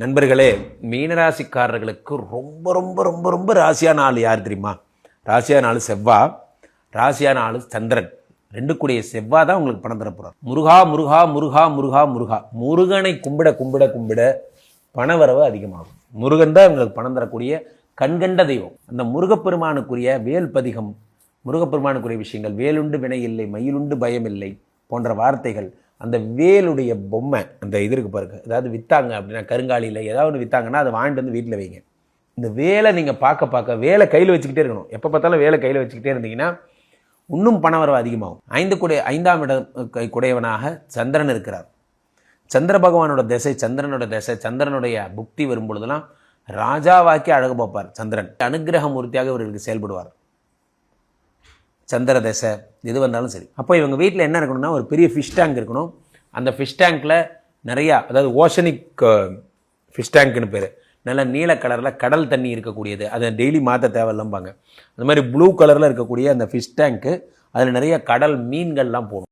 நண்பர்களே, மீனராசிக்காரர்களுக்கு ரொம்ப ரொம்ப ரொம்ப ரொம்ப ராசியான ஆள் யார் தெரியுமா? ராசியான ஆள் செவ்வாய், ராசியான ஆள் சந்திரன். ரெண்டு கூடிய செவ்வாய் தான் உங்களுக்கு பணம் தரப்போறார். முருகா முருகா முருகா முருகா முருகா, முருகனை கும்பிட கும்பிட கும்பிட பணவரவு அதிகமாகும். முருகன் தான் உங்களுக்கு பணம் தரக்கூடிய கண்கண்ட தெய்வம். அந்த முருகப்பெருமானுக்குரிய வேல் பதிகம், முருகப்பெருமானுக்குரிய விஷயங்கள், வேலுண்டு வினை இல்லை, மயிலுண்டு பயம் இல்லை போன்ற வார்த்தைகள், அந்த வேலுடைய பொம்மை, அந்த இது இருக்கு பாருங்க, அதாவது விற்றாங்க அப்படின்னா கருங்காலியில் ஏதாவது விற்றாங்கன்னா அதை வாங்கிட்டு வந்து வீட்டில் வைங்க. இந்த வேலை நீங்கள் பார்க்க பார்க்க வேலை கையில் வச்சுக்கிட்டே இருக்கணும். எப்போ பார்த்தாலும் வேலை கையில் வச்சுக்கிட்டே இருந்தீங்கன்னா இன்னும் பண வரவு அதிகமாகும். ஐந்தாம் இடம் குடையவனாக சந்திரன் இருக்கிறார். சந்திர பகவானோட திசை, சந்திரனோட திசை, சந்திரனுடைய புக்தி வரும் பொழுதெல்லாம் ராஜாவாக்கி அழகு பார்ப்பார் சந்திரன். அனுகிரக மூர்த்தியாக இவர்களுக்கு செயல்படுவார். சந்திர தசை எது வந்தாலும் சரி. அப்போ இவங்க வீட்டில் என்ன இருக்கணும்னா ஒரு பெரிய ஃபிஷ் டேங்க் இருக்கணும். அந்த ஃபிஷ் டேங்க்கில் நிறையா, அதாவது ஓஷனிக் ஃபிஷ் டேங்க்னு பேர், நல்ல நீல கலரில் கடல் தண்ணி இருக்கக்கூடியது, அதை டெய்லி மாற்ற தேவையில்லம்பாங்க. அந்த மாதிரி ப்ளூ கலரில் இருக்கக்கூடிய அந்த ஃபிஷ் டேங்க்கு, அதில் நிறைய கடல் மீன்கள்லாம் போகணும்.